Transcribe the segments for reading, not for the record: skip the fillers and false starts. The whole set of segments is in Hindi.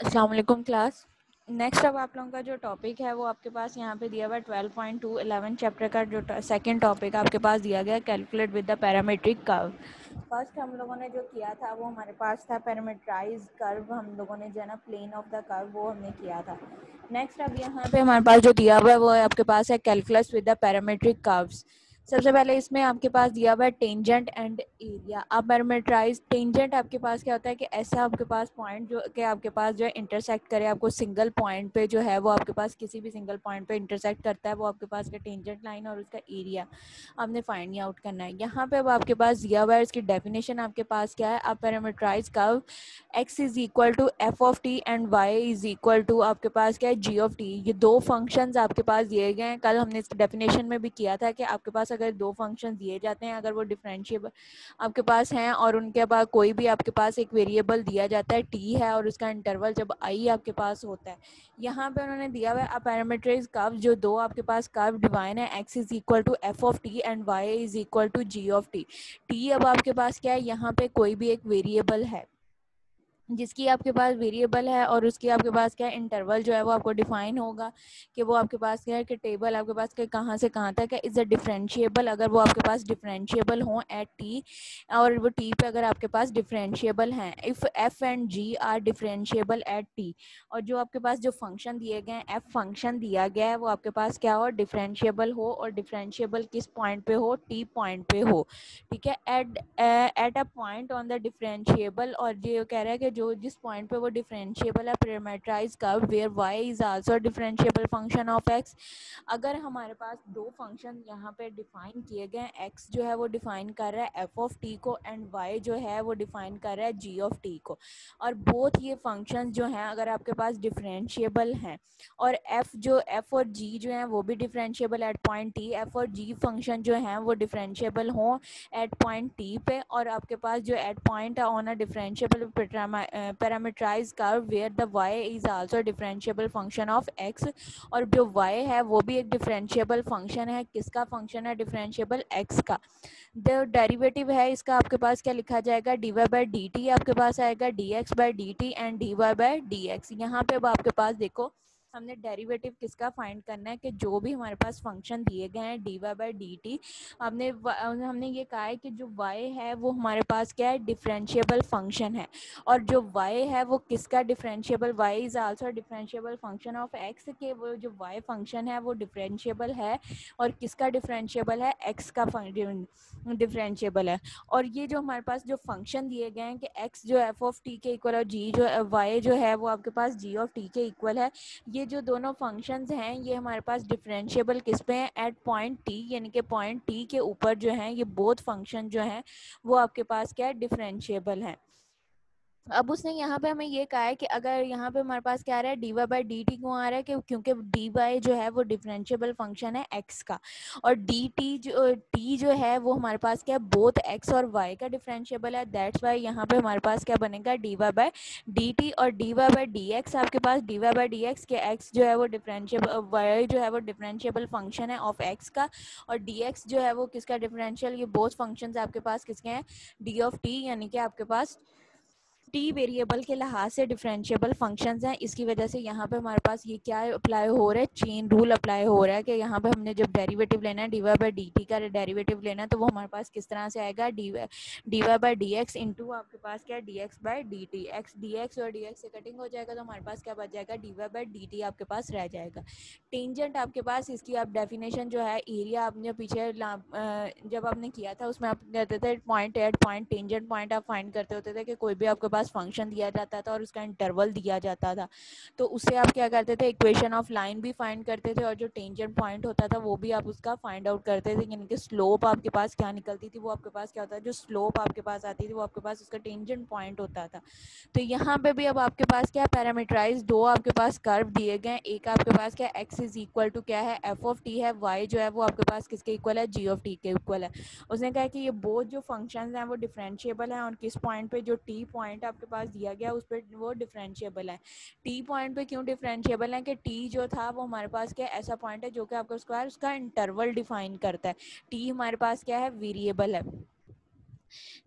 अस्सलाम वालेकुम क्लास। नेक्स्ट अब आप लोगों का जो टॉपिक है वो आपके पास यहाँ पे दिया हुआ है 12.2 11 चैप्टर का जो सेकंड टॉपिक आपके पास दिया गया calculate with the parametric curve. First हम लोगों ने जो किया था वो हमारे पास था पैरामीट्राइज कर्व, हम लोगों ने जो है ना प्लेन ऑफ द कर्व वो हमने किया था। नेक्स्ट अब यहाँ पे हमारे पास जो दिया हुआ है वो आपके पास है calculus with the parametric curves. सबसे पहले इसमें आपके पास दिया हुआ है टेंजेंट एंड एरिया। अब पैरामीटराइज टेंजेंट आपके पास क्या होता है कि ऐसा आपके पास पॉइंट जो कि आपके पास जो है इंटरसेक्ट करे आपको सिंगल पॉइंट पे जो है वो आपके पास किसी भी सिंगल पॉइंट पे इंटरसेक्ट करता है, वो आपके पास का टेंजेंट लाइन और उसका एरिया आपने फाइंड आउट करना है। यहाँ पे अब आपके पास दिया हुआ है इसकी डेफिनेशन आपके पास क्या है। अब parameterise curve x is equal to F of T and y is equal to आपके पास क्या है जी ऑफ टी। ये दो फंक्शंस आपके पास दिए गए हैं। कल हमने इसकी डेफिनेशन में भी किया था कि आपके पास अगर दो फंक्शन दिए जाते हैं, अगर वो डिफरेंशिएबल आपके पास हैं और उनके बाद कोई भी आपके पास एक वेरिएबल दिया जाता है टी है और उसका इंटरवल जब आई आपके पास होता है, यहाँ पे उन्होंने दिया हुआ है पैरामीट्राइज कर्व जो दो आपके पास कर्व डिवाइन है x is equal to F of T and y is equal to ji of T. T अब आपके पास क्या है, यहाँ पे कोई भी एक वेरिएबल है जिसकी आपके पास वेरिएबल है और उसकी आपके पास क्या इंटरवल जो है वो आपको डिफाइन होगा कि वो आपके पास क्या है कि टेबल आपके पास के कहाँ से कहाँ तक है इज़ अ डिफरेंशिएबल। अगर वो आपके पास डिफरेंशिएबल हो एट टी और वो टी पे अगर आपके पास डिफरेंशिएबल हैं, if f and g are differentiable at t, और जो आपके पास जो फंक्शन दिए गए हैं एफ फंक्शन दिया गया है वो आपके पास क्या हो डिफरेंशिएबल हो, और डिफरेंशिएबल किस पॉइंट पे हो टी पॉइंट पे हो। ठीक है, at a point on the differentiable, और ये कह रहा है कि जो जिस पॉइंट पे वो डिफरेंशिएबल है parametrize curve where y is also differentiable function of x। अगर हमारे पास दो फंक्शन यहाँ पे डिफाइन किए गए, x जो है वो डिफाइन कर रहा है f ऑफ t को एंड y जो है वो डिफाइन कर रहा है g ऑफ t को, और बोथ ये फंक्शन जो हैं अगर आपके पास डिफरेंशिएबल हैं और f और g जो हैं वो भी differentiable eight point t, f और g फंक्शन जो हैं वो डिफरेंशिएबल हों एट पॉइंट टी पे, और आपके पास जो at point on a differentiable parameterise curve where the y is also differentiable function of x, और जो y है वो भी एक डिफरेंशिएबल फंक्शन है। किसका फंक्शन है डिफरेंशिएबल x का। जो डेरिवेटिव है इसका आपके पास क्या लिखा जाएगा dy बाई डी टी आपके पास आएगा dx by D T and dy by D x. यहाँ पे अब आपके पास देखो हमने डेरिवेटिव किसका फाइंड करना है कि जो भी हमारे पास फंक्शन दिए गए हैं dy बाई डी टी, हमने ये कहा है कि जो y है वो हमारे पास क्या है डिफरेंशिएबल फंक्शन है, और जो y है वो किसका differentiable y is also differentiable function of x, के वो जो y फंक्शन है वो डिफरेंशिएबल है और किसका डिफरेंशिएबल है x का डिफरेंशिएबल है। और ये जो हमारे पास जो फंक्शन दिए गए हैं कि x जो f ऑफ t के इक्वल और g जो y जो है वो आपके पास g ऑफ t के इक्वल है, ये जो दोनों फंक्शंस हैं ये हमारे पास डिफरेंशिएबल किस पे हैं एट पॉइंट t, यानी कि पॉइंट t के ऊपर जो हैं ये बोथ फंक्शन जो हैं वो आपके पास क्या है डिफरेंशिएबल हैं। अब उसने यहाँ पे हमें ये कहा है कि अगर यहाँ पे हमारे पास क्या आ रहा है d Y by D t क्यों आ रहा है कि क्योंकि डी वाई जो है वो डिफरेंशिएबल फंक्शन है एक्स का, और डी टी जो है वो हमारे पास क्या है बोथ एक्स और वाई का डिफरेंशिएबल है। दैट्स वाई यहाँ पे हमारे पास क्या बनेगा D Y by D T, और D Y by D x आपके पास D Y by D x के एक्स जो है वो डिफरेंशिएबल वाई जो है वो डिफरेंशिएबल फंक्शन है ऑफ एक्स का, और डी एक्स जो है वो किसका डिफरेंशियल, ये बोथ फंक्शन आपके पास किसके हैं डी ऑफ टी, यानी कि आपके पास टी वेरिएबल के लिहाज से डिफरेंशिएबल फंक्शंस हैं। इसकी वजह से यहाँ पे हमारे पास ये क्या अप्लाई हो रहा है चेन रूल अप्लाई हो रहा है कि यहाँ पे हमने जब डेरिवेटिव लेना है d Y by D t का डेरिवेटिव लेना है तो वो हमारे पास किस तरह से आएगा D Y by D x into आपके पास क्या d x by D t, x d x और डी एक्स से कटिंग हो जाएगा तो हमारे पास क्या बच जाएगा D Y by D T आपके पास रह जाएगा। टेंजेंट आपके पास इसकी आप डेफिनेशन जो है एरिया आपने पीछे जब आपने किया था उसमें आप कहते थे point at point tangent point आप फाइंड करते होते थे कि कोई भी आपके पास फंक्शन दिया जाता था और उसका इंटरवल दिया जाता था, तो उससे आप क्या करते थे इक्वेशन ऑफ लाइन भी फाइंड करते थे और जो टेंजेंट पॉइंट होता था वो भी आप उसका फाइंड आउट करते थे, यानी कि स्लोप आपके पास क्या निकलती थी वो आपके पास क्या होता है जो स्लोप आपके पास आती थी वो आपके पास उसका टेंजेंट पॉइंट होता था। तो यहाँ पे भी अब आपके पास क्या पैरामीटराइज दो आपके पास कर्व दिए गए, एक आपके पास क्या x इज इक्वल टू क्या है एफ ऑफ टी है, y जो है वो आपके पास किसके इक्वल है जी ऑफ टी के इक्वल है। उसने कहा कि ये बोथ जो फंक्शंस हैं वो डिफरेंशिएबल हैं और किस पॉइंट पे जो t पॉइंट आपके पास दिया गया उस पर वो डिफरेंशिएबल है। t पॉइंट पे क्यों डिफरेंशिएबल है कि t जो था वो हमारे पास क्या ऐसा पॉइंट है जो कि आपका स्क्वायर उसका इंटरवल डिफाइन करता है, t हमारे पास क्या है वेरिएबल है।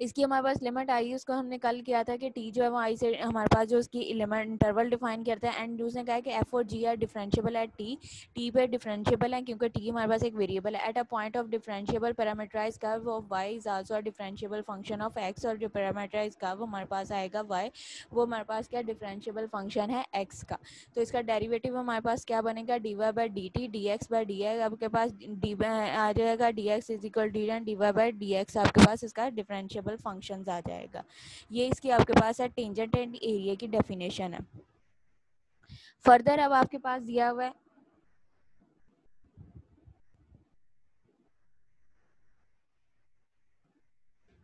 इसकी हमारे पास लिमिट आई, उसको हमने कल किया था कि टी जो है वो आई से हमारे पास जो उसकी लिमिट इंटरवल डिफाइन करता है, एंड उसने कहा है कि एफ और G are differentiable at T, T पे डिफरेंशिएबल है क्योंकि टी हमारे पास एक वेरिएबल है। At a point of differentiable parameterise curve of Y is also a differentiable function of X, और जो पैरामीटराइज कर्व हमारे पास आएगा वाई, वो हमारे पास क्या डिफरेंशिएबल फंक्शन है एक्स का। तो इसका डेरिवेटिव हमारे पास क्या बनेगा, D Y by D t d x by D x, आपके पास डी आ जाएगा d x is equal d n d Y by D x, आपके पास इसका डिफरेंशिएबल फंक्शन आ जाएगा। ये इसकी आपके पास है टेंजेंट एंड एरिया की डेफिनेशन है। फर्दर अब आपके पास दिया हुआ है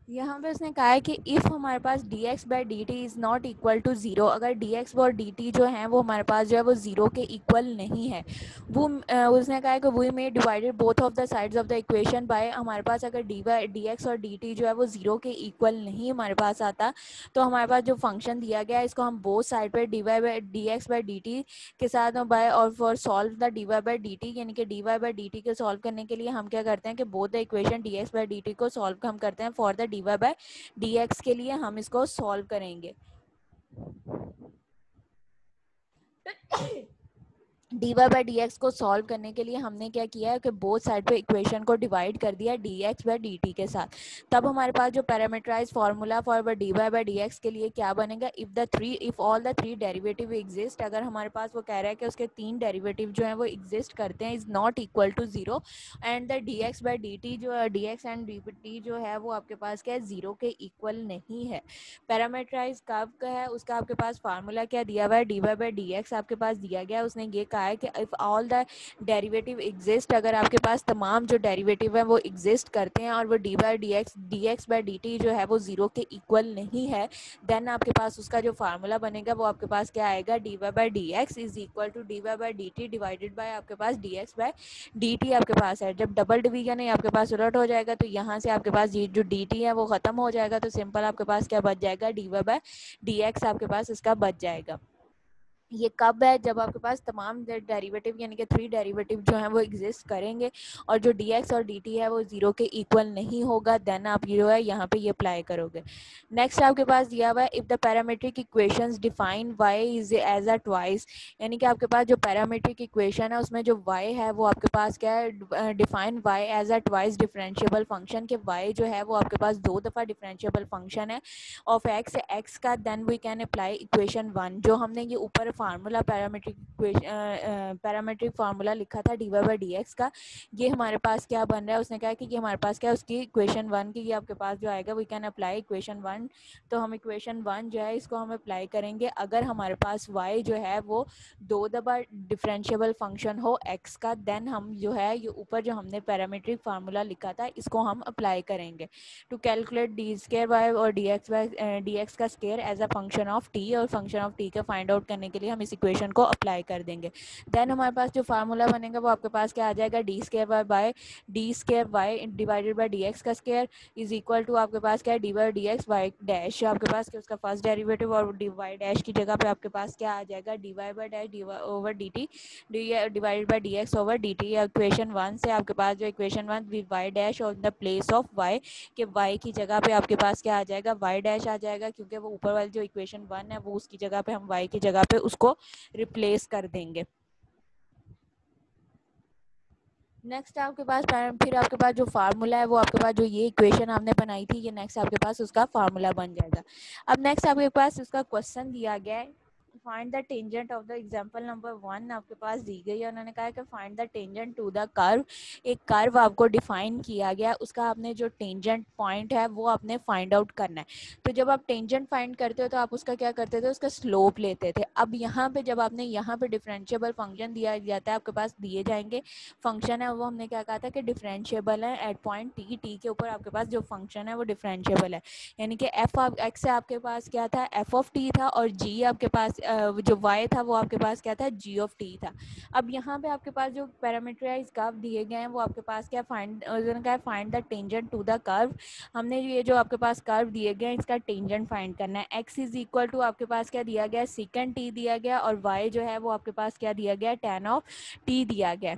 यहाँ पे उसने कहा है कि इफ़ हमारे पास D x by D T is not equal to zero, अगर डी एक्स और डी टी जो है वो हमारे पास जो है वो ज़ीरो के इक्वल नहीं है, वो उसने कहा है कि we may divided both of the sides of the equation by, हमारे पास अगर डी एक्स और डी टी जो है वो ज़ीरो के इक्वल नहीं हमारे पास आता, तो हमारे पास जो फंक्शन दिया गया है इसको हम बोथ साइड पर d Y by D x by D t के साथ बाय, और for solve the d Y by D t, यानी कि d Y by D t को सॉल्व करने के लिए हम क्या करते हैं कि both the equation d x by D t को सॉल्व हम करते हैं for the d Y by D x के लिए हम इसको सॉल्व करेंगे। D Y by D x को सॉल्व करने के लिए हमने क्या किया है कि बोथ साइड पे इक्वेशन को डिवाइड कर दिया d x by D t के साथ। तब हमारे पास जो parametrize formula for d Y by D x के लिए क्या बनेगा, if all the three derivative exist, अगर हमारे पास वो कह रहा है कि उसके तीन डेरिवेटिव जो है वो एग्जिस्ट करते हैं, is not equal to zero, and the D x by D T जो D X and D T जो है वो आपके पास क्या है, जीरो के इक्वल नहीं है। पैरामीटराइज कर्व का है, उसका आपके पास फार्मूला क्या दिया हुआ है, d Y by D x आपके पास दिया गया है। उसने ये कहा है कि if all the derivative exist, अगर आपके पास तमाम जो डेरिवेटिव है वो एग्जिस्ट करते हैं और वो D x by D T जो है वो जीरो के इक्वल नहीं है, देन आपके पास उसका जो फार्मूला बनेगा वो आपके पास क्या आएगा, D Y by D x is equal to D Y by D T divided by आपके पास D x by D T आपके पास है। जब डबल डिवीजन है आपके पास उलट हो जाएगा, तो यहाँ से आपके पास ये जो डी टी है वो खत्म हो जाएगा, तो सिंपल आपके पास क्या बच जाएगा, D Y by D x आपके पास इसका बच जाएगा। ये कब है, जब आपके पास तमाम डेरिवेटिव यानी कि थ्री डेरिवेटिव जो हैं वो एग्जिस्ट करेंगे और जो डी एक्स और डी टी है वो जीरो के इक्वल नहीं होगा, देन आप जो है यहाँ पे ये अप्लाई करोगे। नेक्स्ट आपके पास दिया हुआ है if the parametric equations define y is as a twice, यानी कि आपके पास जो पैरामीट्रिक इक्वेशन है उसमें जो वाई है वो आपके पास क्या है, define y as a twice differentiable function, के वाई जो है वो आपके पास दो दफ़ा डिफरेंशिएबल फंक्शन है ऑफ एक्स का, then we can apply equation one, जो हमने ये ऊपर फार्मूला पैरामीट्रिक फार्मूला लिखा था d Y by D x का, ये हमारे पास क्या बन रहा है, उसने कहा कि ये हमारे पास क्या है उसकी इक्वेशन वन की, ये आपके पास जो आएगा we can apply equation one. तो हम इक्वेशन वन जो है इसको हम अप्लाई करेंगे अगर हमारे पास वाई जो है वो दो दफ़ा डिफरेंशिएबल फंक्शन हो एक्स का, देन हम जो है ये ऊपर जो हमने पैरामीट्रिक फार्मूला लिखा था इसको हम अप्लाई करेंगे to calculate d square y और डी एक्स का square as a function of t, और फंक्शन ऑफ टी का फाइंड आउट करने के लिए हम इस इक्वेशन को अप्लाई कर देंगे। देन हमारे पास जो फार्मूला बनेगा वो आपके पास क्या आ जाएगा, d square y by d square y divided by D x का स्केयर इज इक्वल टू आपके पास क्या है, d by D x y dash, आपके पास क्या उसका फर्स्ट डेरिवेटिव और डी वाई डैश की जगह पे आपके पास क्या आ जाएगा, D Y by dash d over d T divided by D x over d t. Equation one से आपके पास जो equation one with Y dash और द प्लेस ऑफ वाई, कि y की जगह पे आपके पास क्या आ जाएगा, y डैश आ जाएगा, क्योंकि वो ऊपर वाली जो इक्वेशन वन है वो उसकी जगह पे हम y की जगह पे उसको रिप्लेस कर देंगे। नेक्स्ट आपके पास फिर आपके पास जो फार्मूला है वो आपके पास जो ये इक्वेशन आपने बनाई थी, ये नेक्स्ट आपके पास उसका फार्मूला बन जाएगा। अब नेक्स्ट आपके पास उसका क्वेश्चन दिया गया है, find the tangent of the example number one आपके पास दी गई है। उन्होंने कहा है कि find the tangent to the curve, एक कर्व आपको डिफाइन किया गया, उसका आपने जो टेंजेंट पॉइंट है वो आपने फाइंड आउट करना है। तो जब आप टेंजेंट फाइंड करते हो तो आप उसका क्या करते थे, उसका स्लोप लेते थे। अब यहाँ पे जब आपने यहाँ पे डिफरेंशिएबल फंक्शन दिया जाता है, आपके पास दिए जाएंगे फंक्शन है, वो हमने क्या कहा था कि डिफरेंशिएबल है एट पॉइंट टी, टी के ऊपर आपके पास जो फंक्शन है वो डिफरेंशिएबल है, यानी कि एफ ऑफ एक्स से आपके पास क्या था, एफ ऑफ टी था, और जी आपके पास जो वाई था वो आपके पास क्या था, जी ऑफ टी था। अब यहाँ पे आपके पास जो पैरामीटराइज कर्व दिए गए हैं वो आपके पास क्या find the tangent to the curve, हमने ये जो आपके पास कर्व दिए गए हैं इसका टेंजेंट फाइंड करना है। एक्स इज इक्वल टू आपके पास क्या दिया गया, सेकंड टी दिया गया, और वाई जो है वो आपके पास क्या दिया गया, tan ऑफ टी दिया गया।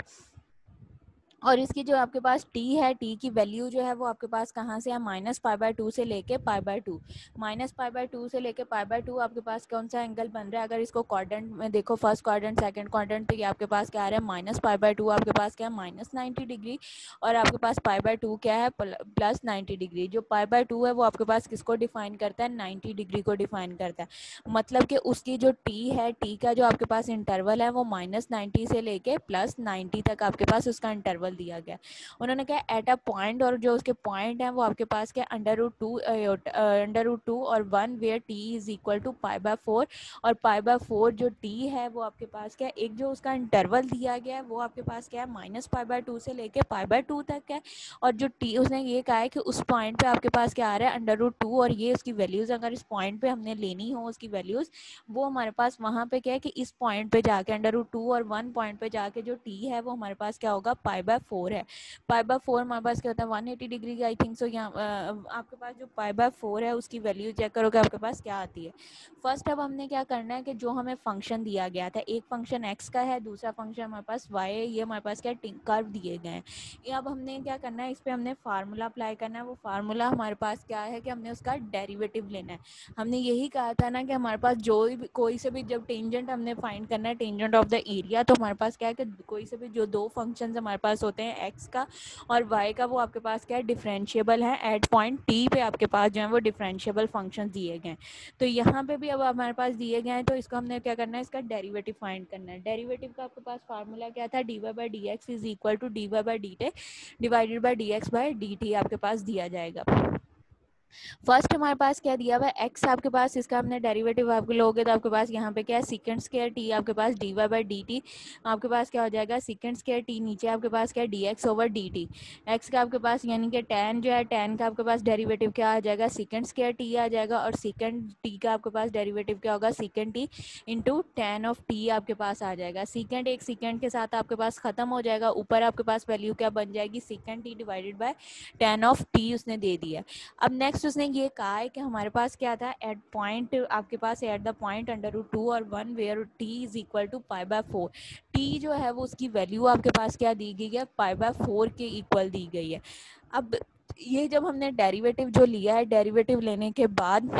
और इसकी जो आपके पास t है, t की वैल्यू जो है वो आपके पास कहाँ से है, -π/2 से लेके π/2, -π/2 से लेके π/2 आपके पास कौन सा एंगल बन रहा है। अगर इसको क्वाड्रेंट में देखो, फर्स्ट क्वाड्रेंट सेकंड क्वाड्रेंट, तो ये आपके पास क्या आ रहा है, -π/2 आपके पास क्या है, -90 डिग्री, और आपके पास π/2 क्या है, +90 डिग्री। जो π/2 है वो आपके पास किसको डिफाइन करता है, 90 डिग्री को डिफाइन करता है। मतलब कि उसकी जो t है, t का जो आपके पास इंटरवल है वो -90 से लेके +90 तक आपके पास उसका इंटरवल दिया गया। उन्होंने कहा एट अ पॉइंट, और जो उसके पॉइंट हैं वो आपके पास क्या, √2 और 1 where t is equal to π/4, और π/4 जो t है वो आपके पास क्या, एक जो उसका इंटरवल दिया गया है वो आपके पास क्या है, -π/2 से लेके π/2 तक है। और जो t उसने ये कहा है कि उस पॉइंट पे आपके पास क्या आ रहा है, √2, और ये उसकी वैल्यूज अगर इस पॉइंट पे हमने लेनी हो उसकी वैल्यूज, वो हमारे पास वहां पे क्या है कि इस पॉइंट पे जाके √2 और 1 पॉइंट पे जाके जो t है वो हमारे पास क्या होगा, π/4 है। π/4 हमारे पास क्या होता है, 180 डिग्री का, आई थिंक सो। यहाँ आपके पास जो π/4 है उसकी वैल्यू चेक करोगे आपके पास क्या आती है। फर्स्ट अब हमने क्या करना है कि जो हमें फंक्शन दिया गया था, एक फंक्शन x का है, दूसरा फंक्शन हमारे पास y है, ये हमारे पास क्या कर्व दिए गए हैं। ये अब हमने क्या करना है, इस पर हमने फार्मूला अप्लाई करना है। वो फार्मूला हमारे पास क्या है कि हमने उसका डेरिवेटिव लेना है। हमने यही कहा था ना कि हमारे पास जो भी कोई से भी जब टेंजेंट हमने फाइंड करना है, टेंजेंट ऑफ द एरिया, तो हमारे पास क्या है कि कोई से भी जो दो फंक्शंस हमारे पास होते हैं, एक्स का और वाई का, वो आपके पास क्या है, डिफरेंशिएबल है। एट पॉइंट टी पे आपके पास जो है वो डिफरेंशिएबल फंक्शन दिए गए हैं। तो यहाँ पे भी अब हमारे पास दिए गए हैं, तो इसको हमने क्या करना है, इसका डेरिवेटिव फाइंड करना है। डेरिवेटिव का आपके पास फार्मूला क्या था, dy/dx is equal to dy/dt divided by dx/dt आपके पास दिया जाएगा। फर्स्ट हमारे पास क्या दिया हुआ है, एक्स आपके पास, इसका हमने डेरिवेटिव आपके लोगे तो आपके पास यहाँ पे क्या है, सेकंड स्क्वायर टी आपके पास dy/dt आपके पास क्या हो जाएगा, सेकंड स्क्वायर टी, नीचे आपके पास क्या है, dx/dt। एक्स का आपके पास यानी कि tan जो है, tan का आपके पास डेरिवेटिव क्या आ जाएगा, सेकंड स्क्वायर टी आ जाएगा, और सेकंड टी का आपके पास डेरिवेटिव क्या होगा, second T into tan of t आपके पास आ जाएगा। सेकंड एक सेकंड के साथ आपके पास खत्म हो जाएगा, ऊपर आपके पास वैल्यू क्या बन जाएगी, second T divided bye tan of T उसने दे दिया। अब नेक्स्ट उसने ये कहा है कि हमारे पास क्या था, एट पॉइंट आपके पास एट द पॉइंट √2 और 1 where t is equal to π/4, t जो है वो उसकी वैल्यू आपके पास क्या दी गई है, π/4 के इक्वल दी गई है। अब ये जब हमने डेरिवेटिव जो लिया है, डेरिवेटिव लेने के बाद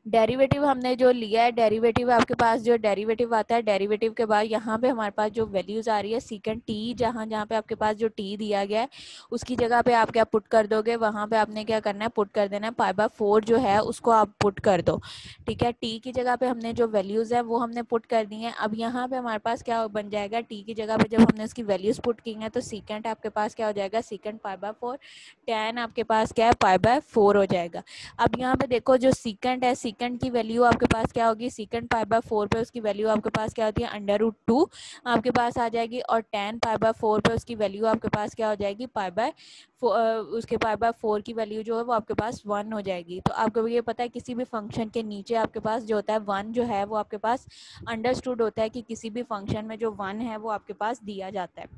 डेरिवेटिव हमने जो लिया है, डेरिवेटिव आपके पास जो डेरिवेटिव आता है, डेरिवेटिव के बाद यहाँ पे हमारे पास जो वैल्यूज आ रही है, सेकंड टी, जहाँ जहाँ पे आपके पास जो टी दिया गया है उसकी जगह पे आप क्या पुट कर दोगे, वहाँ पे आपने क्या करना है, पुट कर देना है π/4 जो है उसको आप पुट कर दो। ठीक है, टी की जगह पे हमने जो वैल्यूज है वो हमने पुट कर दी है। अब यहाँ पे हमारे पास क्या बन जाएगा, टी की जगह पे जब हमने उसकी वैल्यूज पुट की हैं तो सेकंड आपके पास क्या हो जाएगा, सेकंड π/4, tan आपके पास क्या है, π/4 हो जाएगा। अब यहाँ पे देखो जो सीकेंड है, सीकेंड की वैल्यू आपके पास क्या होगी, सीकेंड π/4 पे उसकी वैल्यू आपके पास क्या होती है, √2 आपके पास आ जाएगी, और tan π/4 पे उसकी वैल्यू आपके पास क्या हो जाएगी, उसके π/4 की वैल्यू जो है वो आपके पास 1 हो जाएगी। तो आपको ये पता है किसी भी फंक्शन के नीचे आपके पास जो होता है 1 जो है वो आपके पास अंडरस्टूड होता है कि किसी भी फंक्शन में जो 1 है वो आपके पास दिया जाता है।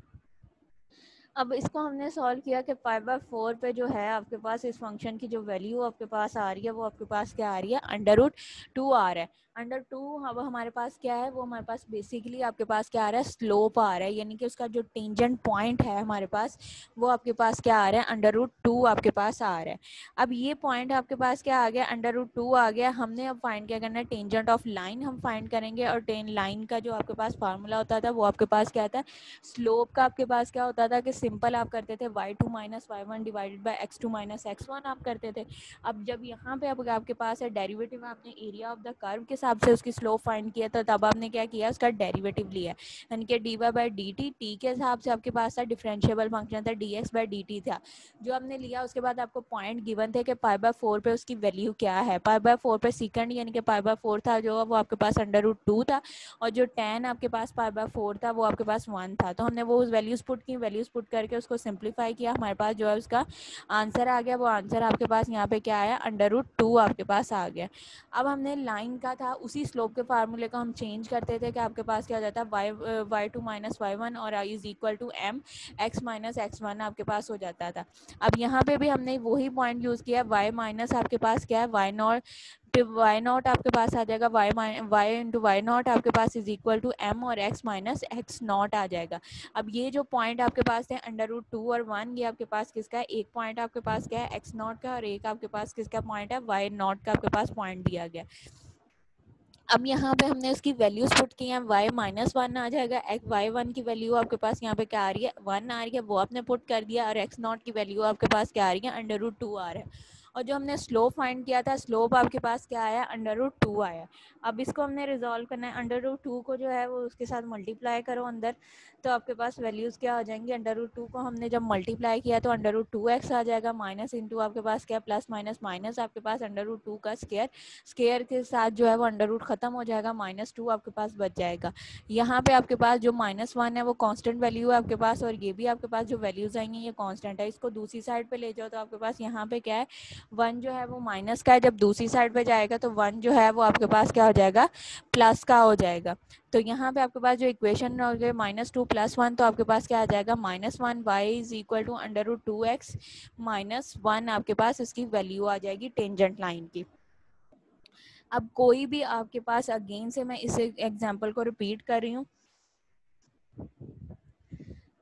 अब इसको हमने सॉल्व किया कि π/4 पे जो है आपके पास इस फंक्शन की जो वैल्यू आपके पास आ रही है वो आपके पास क्या आ रही है, √2 आ रहा है। √2 अब हमारे पास क्या है, वो हमारे पास बेसिकली आपके पास क्या आ रहा है, स्लोप आ रहा है, यानी कि उसका जो टेंजेंट पॉइंट है हमारे पास वो आपके पास क्या आ रहा है, √2 आपके पास आ रहा है। अब ये पॉइंट आपके पास क्या आ गया, √2 आ गया। हमने अब फाइंड क्या करना है, टेंजेंट ऑफ लाइन हम फाइंड करेंगे, और लाइन का जो आपके पास फार्मूला होता था वो आपके पास क्या था, स्लोप का आपके पास क्या होता था कि सिंपल आप करते थे y2 - y1 divided by x2 - x1 आप करते थे। अब जब यहाँ पे अब आपके पास है डेरिवेटिव, आपने एरिया ऑफ द कर्व के हिसाब से उसकी स्लोप फाइंड किया था, तब आपने क्या किया, उसका डेरिवेटिव लिया, यानी कि dy/dt t के हिसाब से आपके पास था, डिफरेंशिएबल फंक्शन था, dx/dt था जो हमने लिया। उसके बाद आपको पॉइंट गिवन थे कि π/4 पे उसकी वैल्यू क्या है, π/4 पे सेकंड यानी कि π/4 था जो वो आपके पास √2 था, और जो tan आपके पास π/4 था वो आपके पास 1 था। तो हमने वो वैल्यूज पुट की, वैल्यूज पुट करके उसको सिंप्लीफाई किया, हमारे पास जो है उसका आंसर आ गया। वो आंसर आपके पास यहाँ पे क्या आया, √2 आपके पास आ गया। अब हमने लाइन का था, उसी स्लोप के फार्मूले को हम चेंज करते थे कि आपके पास क्या हो जाता है, y2 - y1 और i is equal to m x - x1 आपके पास हो जाता था। अब यहाँ पे भी हमने वही पॉइंट यूज किया, y माइनस आपके पास क्या है, y नॉट वाई नॉट आपके पास आ जाएगा, वाई इंटू वाई नॉट आपके पास इज इक्वल टू एम और एक्स माइनस एक्स नॉट आ जाएगा। अब ये जो पॉइंट आपके पास है √2 और 1, ये आपके पास किसका है, एक पॉइंट आपके पास क्या है एक्स नॉट का, और एक आपके पास किसका पॉइंट है वाई नॉट का आपके पास पॉइंट दिया गया। अब यहाँ पे हमने उसकी वैल्यूज पुट की हैं, y-1 आ जाएगा, y1 की वैल्यू आपके पास यहाँ पे क्या आ रही है 1 आ रही है, वो आपने पुट कर दिया, और x नॉट की वैल्यू आपके पास क्या आ रही है √2 आ रहा है। और जो हमने स्लोप फाइंड किया था, स्लोप आपके पास क्या आया √2 आया। अब इसको हमने रिजॉल्व करना है, √2 को जो है वो उसके साथ मल्टीप्लाई करो अंदर, तो आपके पास वैल्यूज क्या हो जाएंगी, √2 को हमने जब मल्टीप्लाई किया तो √2x आ जाएगा, माइनस इंटू आपके पास क्या प्लस माइनस माइनस आपके पास √2 का स्केयर, स्केयर के साथ जो है वो अंडर रूट खत्म हो जाएगा, -2 आपके पास बच जाएगा। यहाँ पे आपके पास जो -1 है वो कांस्टेंट वैल्यू है आपके पास, और ये भी आपके पास जो वैल्यूज आएंगी ये कांस्टेंट है। इसको दूसरी साइड पे ले जाओ तो आपके पास यहाँ पे क्या है 1 जो है वो माइनस का है, जब दूसरी साइड पे जाएगा तो 1 जो है वो आपके पास क्या हो जाएगा प्लस का हो जाएगा। तो यहाँ पे आपके पास जो इक्वेशन हो गए -2 + 1, तो आपके पास क्या आ जाएगा -1 y is equal to √2x -1 आपके पास इसकी वैल्यू आ जाएगी टेंजेंट लाइन की। अब कोई भी आपके पास, अगेन से मैं इस एग्जांपल को रिपीट कर रही हूँ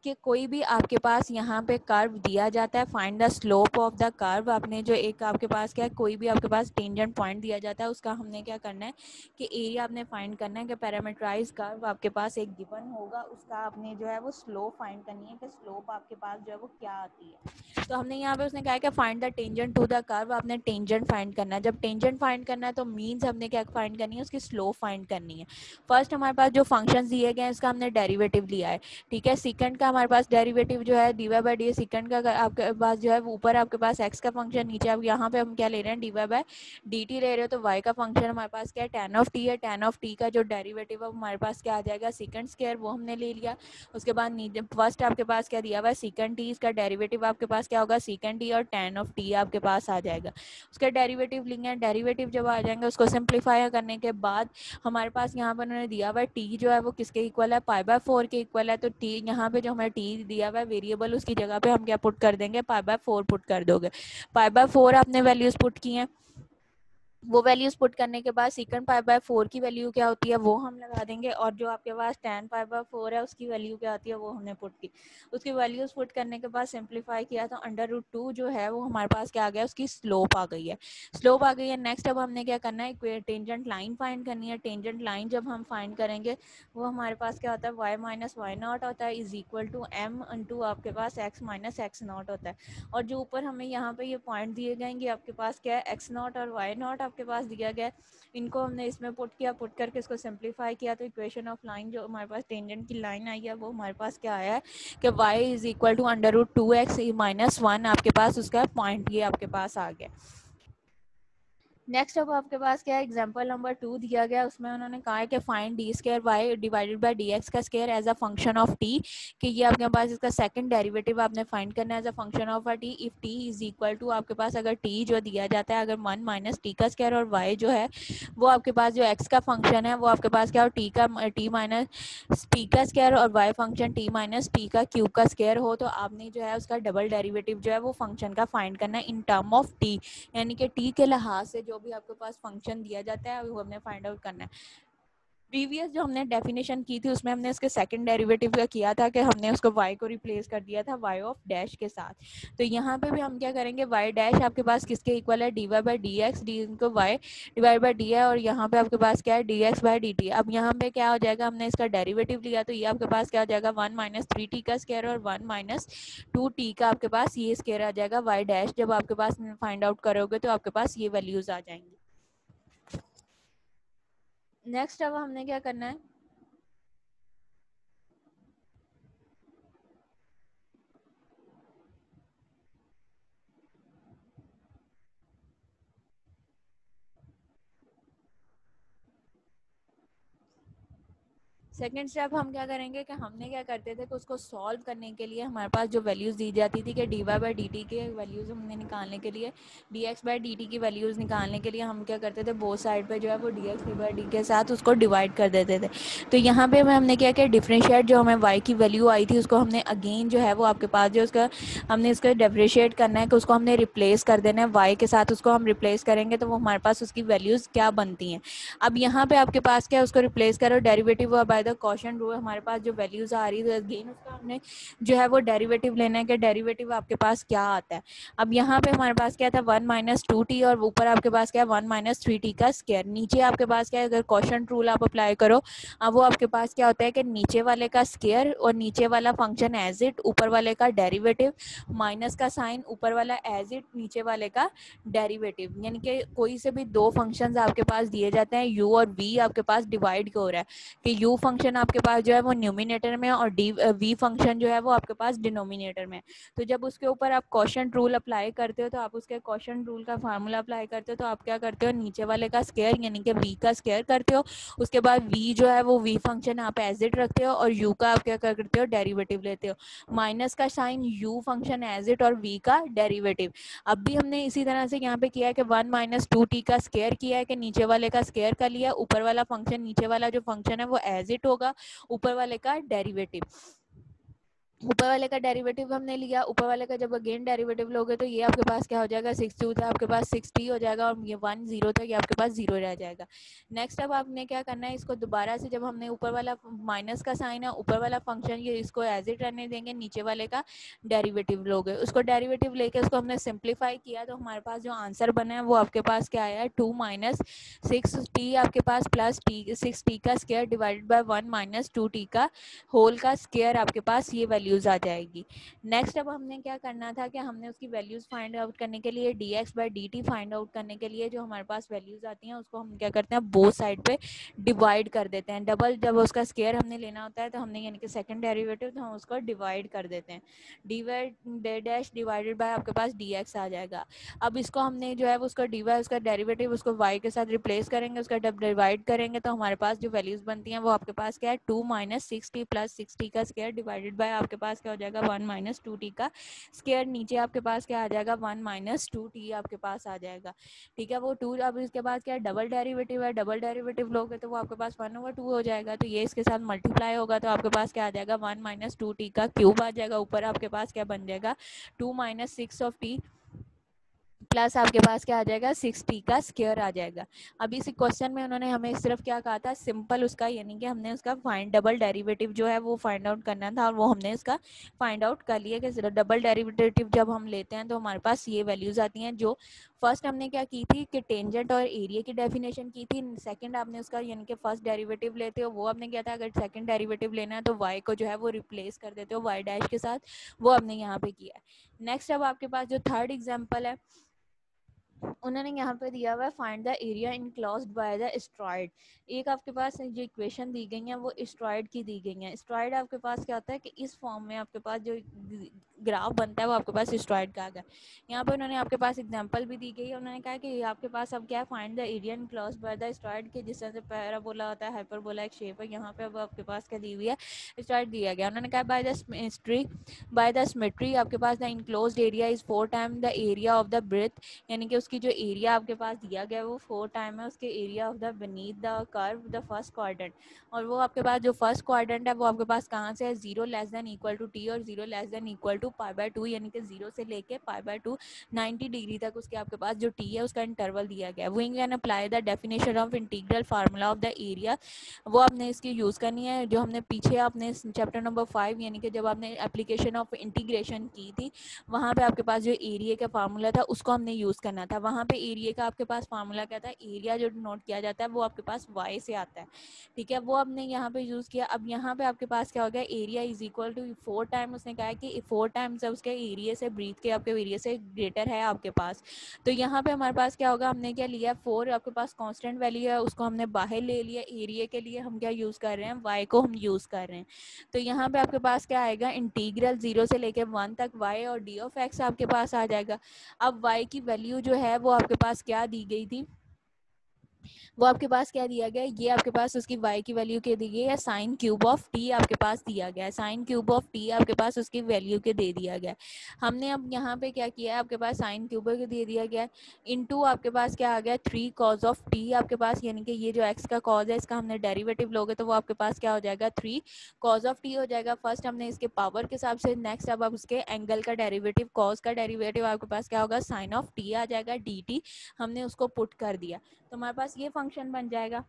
कि कोई भी आपके पास यहाँ पे कर्व दिया जाता है, find the slope of the curve, आपने जो एक आपके पास क्या है कोई भी आपके पास टेंजेंट पॉइंट दिया जाता है, उसका हमने क्या करना है कि एरिया आपने फाइंड करना है कि पैरामीटराइज कर्व आपके पास एक गिवन होगा, उसका आपने जो है वो स्लोप फाइंड करनी है कि स्लोप आपके पास जो है वो क्या आती है। तो हमने यहाँ पे उसने कहा है कि find the tangent to the curve, आपने टेंजेंट फाइंड करना है। जब टेंजेंट फाइंड करना है तो मीन्स हमने क्या फाइंड करनी है, उसकी स्लोप फाइंड करनी है। फर्स्ट हमारे पास जो फंक्शन दिए गए हैं इसका हमने डेरिवेटिव लिया है, ठीक है। सेकंड का हमारे पास डेरिवेटिव जो है dy/dy, सेकंड का आपके पास जो है ऊपर आपके पास x का फंक्शन, नीचे अब यहाँ पे हम क्या ले रहे हैं dy/dt ले रहे हो, तो y का फंक्शन हमारे पास क्या है tan of t है, tan of t का जो डेरिवेटिव है हमारे पास क्या आ जाएगा सेकंड स्क्वायर, वो हमने ले लिया। उसके बाद नीचे फर्स्ट आपके पास क्या दिया हुआ है सेकंड t, इसका डेरिवेटिव आपके पास क्या होगा सेकंड t, और tan of t आपके पास आ जाएगा। उसका डेरिवेटिव लेंगे, डेरिवेटिव जब आ जाएंगे उसको सिंप्लीफाई करने के बाद हमारे पास यहाँ पर उन्होंने दिया हुआ है टी जो है वो किसके इक्वल है π/4 के इक्वल है। तो टी यहाँ पे जो हमें टी दिया हुआ है वेरिएबल, उसकी जगह पे हम क्या पुट कर देंगे π/4 पुट कर दोगे। π/4 आपने वैल्यूज पुट की हैं, वो वैल्यूज पुट करने के बाद सीकंड π/4 की वैल्यू क्या होती है वो हम लगा देंगे, और जो आपके पास tan π/4 है उसकी वैल्यू क्या होती है वो हमने पुट की। उसकी वैल्यूज पुट करने के बाद सिंप्लीफाई किया तो √2 जो है वो हमारे पास क्या आ गया, उसकी स्लोप आ गई है, स्लोप आ गई है। नेक्स्ट अब हमने क्या करना है, टेंजेंट लाइन फाइंड करनी है। टेंजेंट लाइन जब हम फाइंड करेंगे वो हमारे पास क्या होता है y - y0 होता है is equal to m into आपके पास x - x0 होता है। और जो ऊपर हमें यहाँ पे ये पॉइंट दिए जाएंगे आपके पास क्या है x0 और y0 आपके पास दिया गया है, इनको हमने इसमें पुट किया, पुट करके इसको सिंप्लीफाई किया तो इक्वेशन ऑफ लाइन जो हमारे पास टेंजेंट की लाइन आई है वो हमारे पास क्या आया है कि y is equal to √2x -1 आपके पास उसका पॉइंट ये आपके पास आ गया। नेक्स्ट अब आपके पास क्या है, एग्जांपल नंबर 2 दिया गया, उसमें उन्होंने कहा है कि फाइंड d²y/dx का square as a function of t, कि ये आपके पास इसका सेकंड डेरिवेटिव आपने फाइंड करना है as a function of a t if t is equal to आपके पास अगर t जो दिया जाता है अगर 1 - t का स्क्वायर, और y जो है वो आपके पास जो x का फंक्शन है वो आपके पास क्या हो t का स्क्वायर, और y फंक्शन t - t का क्यूब का स्क्वायर हो, तो आपने जो है उसका डबल डेरिवेटिव जो है वो फंक्शन का फाइंड करना है इन टर्म ऑफ t, यानी कि टी के लिहाज से जो भी आपके पास फंक्शन दिया जाता है वो हमने फाइंड आउट करना है। प्रीवियस जो हमने डेफिनेशन की थी उसमें हमने उसके सेकंड डेरिवेटिव का किया था कि हमने उसको y को रिप्लेस कर दिया था y ऑफ डैश के साथ। तो यहाँ पे भी हम क्या करेंगे, y डैश आपके पास किसके इक्वल है dy/dx, डी इनको y डिवाइड बाई डी है, और यहाँ पे आपके पास क्या है dx/dt। अब यहाँ पे क्या हो जाएगा, हमने इसका डेरिवेटिव लिया तो ये आपके पास क्या हो जाएगा 1 - 3t का स्क्वायर और 1 - 2t का आपके पास ये स्क्वायर आ जाएगा। y डैश जब आपके पास फाइंड आउट करोगे तो आपके पास ये वैल्यूज आ जाएंगी। नेक्स्ट अब हमने क्या करना है, सेकेंड स्टेप हम क्या करेंगे कि हमने क्या करते थे कि उसको सॉल्व करने के लिए हमारे पास जो वैल्यूज़ दी जाती थी कि d Y by D t के वैल्यूज़ हमने निकालने के लिए d x by D t की वैल्यूज़ निकालने के लिए हम क्या करते थे, बोथ साइड पे जो है वो D x D by D के साथ उसको डिवाइड कर देते थे। तो यहाँ पे हमने क्या किया, डिफ्रेंशिएट जो हमें वाई की वैल्यू आई थी उसको हमने अगेन जो है वो आपके पास जो उसका हमने उसका डिफ्रेंशिएट करना है कि उसको हमने रिप्लेस कर देना है वाई के साथ, उसको हम रिप्लेस करेंगे तो वो हमारे पास उसकी वैल्यूज़ क्या बनती हैं। अब यहाँ पे आपके पास क्या है, उसको रिप्लेस करो derivative by the quotient rule, हमारे पास जो वैल्यूज आ रही है अगेन उसका हमने जो है वो डेरिवेटिव लेना है कि डेरिवेटिव आपके पास क्या आता है। अब यहाँ पे हमारे पास क्या था 1 माइनस 2t और ऊपर आपके पास क्या है 1 माइनस 3t का स्क्वायर। नीचे आपके पास क्या है, अगर क्वोशिएंट रूल आप अप्लाई करो अब वो आपके पास क्या होता है कि नीचे वाले का स्क्वायर और नीचे वाला फंक्शन एज इट, ऊपर वाले का डेरिवेटिव, माइनस का साइन, ऊपर वाला एज इट, नीचे वाले का डेरिवेटिव। यानी कि कोई से भी दो फंक्शंस आपके पास दिए जाते हैं u और v आपके पास डिवाइड हो रहा है कि u फंक्शन आपके पास जो है वो न्यूमिनेटर में और v फंक्शन जो है वो आपके पास डिनोमिनेटर में। तो जब उसके ऊपर आप क्वोशिएंट रूल अप्लाई करते हो तो आप उसके क्वोशिएंट रूल का फार्मूला अप्लाई करते हो तो आप क्या करते हो, नीचे वाले का स्क्वायर यानी कि v का स्क्वायर करते हो, उसके बाद v जो है वो v फंक्शन आप एज इट रखते हो और u का आप क्या करते हो, डेरिवेटिव लेते हो, माइनस का sine u function as it और v का डेरिवेटिव। अब भी हमने इसी तरह से यहाँ पे किया है कि 1 माइनस 2t का स्क्वायर किया है कि नीचे वाले का स्क्वायर कर लिया, ऊपर वाला फंक्शन, नीचे वाला जो फंक्शन है वो एज इट होगा, ऊपर वाले का डेरिवेटिव, ऊपर वाले का डेरिवेटिव हमने लिया, ऊपर वाले का जब अगेन डेरिवेटिव लोगे तो ये आपके पास क्या हो जाएगा, 6 था आपके पास 6t हो जाएगा और ये 1 0 था ये आपके पास 0 रह जाएगा। नेक्स्ट अब आपने क्या करना है, इसको दोबारा से जब हमने ऊपर वाला माइनस का साइन है, ऊपर वाला फंक्शन ये इसको एज इट रहने देंगे, नीचे वाले का डेरिवेटिव लोगे, उसको डेरिवेटिव लेके उसको हमने सिंप्लीफाई किया तो हमारे पास जो आंसर बना है वो आपके पास क्या आया है, 2 माइनस 6t आपके पास प्लस टी 6t का square divided by 1 minus 2t का होल का स्क्वायर आपके पास ये वैल्यूज आ जाएगी। नेक्स्ट अब हमने क्या करना था कि हमने उसकी वैल्यूज फाइंड आउट करने के लिए dx by dt find out करने के लिए जो हमारे पास वैल्यूज आती हैं उसको हम क्या करते हैं, बोथ साइड पे डिवाइड कर देते हैं। डबल जब उसका स्क्वायर हमने लेना होता है तो हमने यानी कि सेकंड डेरिवेटिव तो हम उसको डिवाइड कर देते हैं, डी डैश डिवाइडेड बाय आपके पास dx आ जाएगा। अब इसको हमने जो है उसका dy उसका डेरिवेटिव उसको y के साथ रिप्लेस करेंगे, उसका जब डिवाइड करेंगे तो हमारे पास जो वैल्यूज बनती हैं वो आपके पास क्या है, 2 माइनस 6t प्लस 6t का स्क्वायर डिवाइडेड बाय आपके पास क्या हो जाएगा 1 माइनस 2t का स्क्वायर, नीचे आपके पास क्या आ जाएगा 1 माइनस 2t आपके पास आ जाएगा। ठीक है, वो 2 अब इसके बाद क्या है, डबल डेरिवेटिव है, डबल डेरिवेटिव लोगे तो वो आपके पास 1/2 हो जाएगा, तो ये इसके साथ मल्टीप्लाई होगा तो आपके पास क्या आ जाएगा 1 माइनस 2t का क्यूब आ जाएगा, ऊपर आपके पास क्या बन जाएगा 2 माइनस 6 ऑफ t प्लस आपके पास क्या आ जाएगा 6t का स्क्वायर आ जाएगा। अभी इस क्वेश्चन में उन्होंने हमें सिर्फ क्या कहा था, सिंपल उसका यानी कि हमने उसका फाइंड डबल डेरिवेटिव जो है वो फाइंड आउट करना था और वो हमने इसका फाइंड आउट कर लिया कि डबल डेरिवेटिव जब हम लेते हैं तो हमारे पास ये वैल्यूज आती हैं। जो फर्स्ट हमने क्या की थी कि टेंजेंट और एरिया की डेफिनेशन की थी, सेकंड आपने उसका यानी कि फर्स्ट डेरिवेटिव लेते हो वो आपने किया था, अगर सेकंड डेरिवेटिव लेना है तो y को जो है वो रिप्लेस कर देते हो y डैश के साथ, वो हमने यहाँ पे किया है। नेक्स्ट अब आपके पास जो थर्ड एग्जाम्पल है उन्होंने यहाँ पे दिया हुआ है find the area enclosed by the asteroid. एक आपके पास जो इक्वेशन दी गई है वो एस्ट्रॉइड की दी गई है। एस्ट्रॉइड आपके पास क्या होता है कि इस फॉर्म में आपके पास जो ग्राफ बनता है वो आपके पास एस्ट्रॉइड का आ गया। यहाँ पे उन्होंने आपके पास एग्जांपल भी दी गई है, उन्होंने कहा कि आपके पास अब क्या find the area enclosed by the asteroid के, जिस तरह से पैराबोला होता है हाइपरबोला एक शेप है, यहाँ पे अब आपके पास क्या दी हुई है, एस्ट्रॉइड दिया गया। उन्होंने कहा बाय द सिमेट्री आपके पास the enclosed area is 4 time the area of the breath, यानी कि उसकी जो एरिया आपके पास दिया गया है वो 4 टाइम है उसके area of the beneath the curve the first quadrant. और वो आपके पास जो फर्स्ट क्वाड्रेंट है वो आपके पास कहाँ से है, 0 less than equal to t और 0 लेस देन इक्वल टू π/2, यानी कि 0 से लेके π/2 90 डिग्री तक उसके आपके पास जो टी है उसका इंटरवल दिया गया है। We can apply the definition of integral formula of the area, वो आपने इसकी यूज़ करनी है जो हमने पीछे आपने चैप्टर नंबर 5 यानी कि जब आपने एप्लीकेशन ऑफ इंटीग्रेशन की थी वहाँ पे आपके पास जो एरिया का फार्मूला था उसको हमने यूज़ करना था। वहाँ पे एरिया का आपके पास फार्मूला क्या था, एरिया जो नोट किया जाता है वो आपके पास y से आता है। ठीक है, वो आपने यहाँ पे यूज़ किया। अब यहाँ पे आपके पास क्या हो गया, area is equal to 4 time, उसने कहा कि 4 टाइम्स उसके एरिया से ब्रीथ के आपके एरिया से ग्रेटर है आपके पास। तो यहाँ पे हमारे पास क्या होगा, हमने क्या लिया 4 आपके पास कांस्टेंट वैल्यू है उसको हमने बाहर ले लिया, एरिया के लिए हम क्या यूज़ कर रहे हैं, y को हम यूज़ कर रहे हैं। तो यहाँ पे आपके पास क्या आएगा, इंटीग्रल 0 से लेके 1 तक y और d ऑफ x आपके पास आ जाएगा। अब y की वैल्यू जो है वो आपके पास क्या दी गई थी, वो आपके पास क्या दिया गया है, ये आपके पास उसकी y की वैल्यू के दी गई है, साइन क्यूब ऑफ t आपके पास दिया गया है, साइन क्यूब ऑफ t आपके पास उसकी वैल्यू के दे दिया गया है। हमने अब यहाँ पे क्या किया है, आपके पास साइन क्यूब के दे दिया गया है, इनटू आपके पास क्या आ गया 3 कॉज ऑफ t आपके पास, यानी कि ये जो x का कॉज है इसका हमने डेरिवेटिव लोगे तो वो आपके पास क्या हो जाएगा 3 कॉज ऑफ t हो जाएगा। फर्स्ट हमने इसके पावर के हिसाब से, नेक्स्ट अब आप उसके एंगल का डेरिवेटिव, कॉज का डेरिवेटिव आपके पास क्या होगा साइन ऑफ t आ जाएगा dt, हमने उसको पुट कर दिया तो हमारे पास ये फंक्शन बन जाएगा।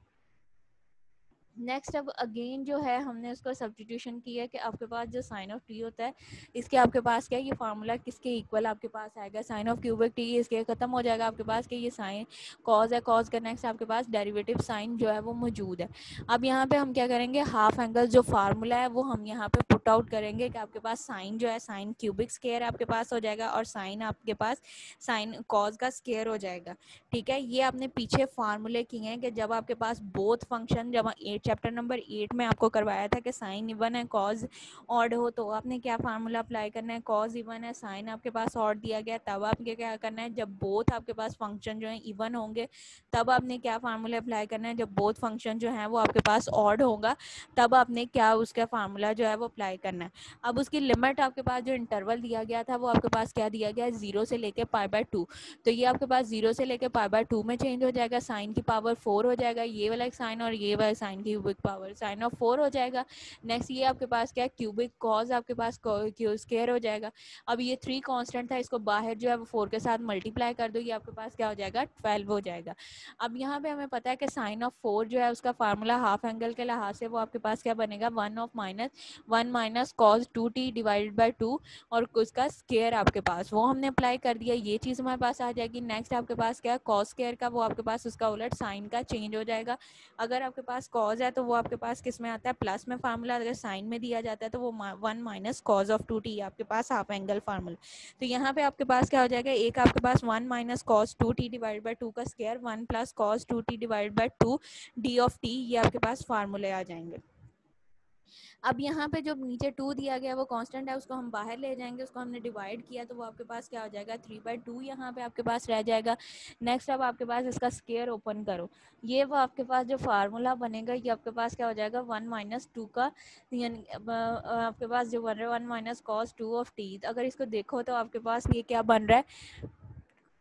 नेक्स्ट अब अगेन जो है हमने उसको सब्स्टिट्यूशन किया कि आपके पास जो साइन ऑफ टी होता है इसके आपके पास क्या है, ये फार्मूला किसके इक्वल आपके पास आएगा, साइन ऑफ क्यूबिक टी, इसके खत्म हो जाएगा आपके पास कि ये साइन कॉज है, कॉज का नेक्स्ट आपके पास डेरिवेटिव साइन जो है वो मौजूद है। अब यहाँ पे हम क्या करेंगे, हाफ एंगल जो फार्मूला है वो हम यहाँ पे पुट आउट करेंगे कि आपके पास साइन जो है साइन क्यूबिक स्क्वायर आपके पास हो जाएगा और साइन आपके पास साइन कॉज का स्क्वायर हो जाएगा। ठीक है, ये आपने पीछे फार्मूले किए हैं कि जब आपके पास बोथ फंक्शन, जब चैप्टर नंबर 8 में आपको करवाया था कि साइन इवन है कॉज ऑड हो तो आपने क्या फार्मूला अप्लाई करना है, कॉज इवन है साइन आपके पास ऑड दिया गया, तब आपके क्या करना है, जब बोथ आपके पास फंक्शन जो है इवन होंगे तब आपने क्या फार्मूला अप्लाई करना है, जब बोथ फंक्शन जो है वो आपके पास ऑड होगा तब आपने क्या उसका फार्मूला जो है वो अप्लाई करना है। अब उसकी लिमिट आपके पास जो इंटरवल दिया गया था वो आपके पास क्या दिया गया है, 0 से लेके π/2, तो ये आपके पास 0 से लेके π/2 में चेंज हो जाएगा, साइन की पावर 4 हो जाएगा, ये वाला एक साइन और ये वाला साइन की क्यूबिक पावर साइन ऑफ 4 हो जाएगा। नेक्स्ट ये आपके पास क्या है, क्यूबिक कॉज आपके पास स्क्वायर हो जाएगा। अब ये 3 कांस्टेंट था, इसको बाहर जो है वो 4 के साथ मल्टीप्लाई कर दो, ये आपके पास क्या हो जाएगा 12 हो जाएगा। अब यहाँ पे हमें पता है कि साइन ऑफ 4 जो है उसका फार्मूला हाफ एंगल के लिहाज से वो आपके पास क्या बनेगा, 1 minus cos 2t divided by 2 और उसका स्केयर आपके पास वो हमने अप्लाई कर दिया, ये चीज़ हमारे पास आ जाएगी। नेक्स्ट आपके पास क्या है, कॉस स्केयर का वो आपके पास उसका उलट साइन का चेंज हो जाएगा। अगर आपके पास कॉज है तो वो आपके पास किस में आता है, प्लस में फार्मूला, अगर साइन में दिया जाता है तो वो 1 माइनस कॉज ऑफ 2t आपके पास हाफ एंगल फार्मूला। तो यहाँ पे आपके पास क्या हो जाएगा, एक आपके पास 1 minus cos 2t divide by 2 का square, 1 plus cos 2t divide by 2 D of t, ये आपके पास फार्मूले आ जाएंगे। अब यहाँ पे जो नीचे 2 दिया गया वो कांस्टेंट है, उसको हम बाहर ले जाएंगे, उसको हमने डिवाइड किया तो वो आपके पास क्या हो जाएगा 3/2 यहाँ पे आपके पास रह जाएगा। नेक्स्ट अब आपके पास इसका स्केयर ओपन करो, ये वो आपके पास जो फार्मूला बनेगा ये आपके पास क्या हो जाएगा 1 माइनस 2 का, यानी आपके पास जो बन रहा है 1 माइनस कॉस 2 ऑफ टी, अगर इसको देखो तो आपके पास ये क्या बन रहा है,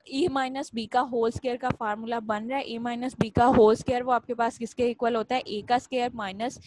ए माइनस बी का होल स्केयर का फार्मूला बन रहा है। ए माइनस बी का होल स्केयर वो आपके पास किसके इक्वल होता है, ए का स्केयर माइनस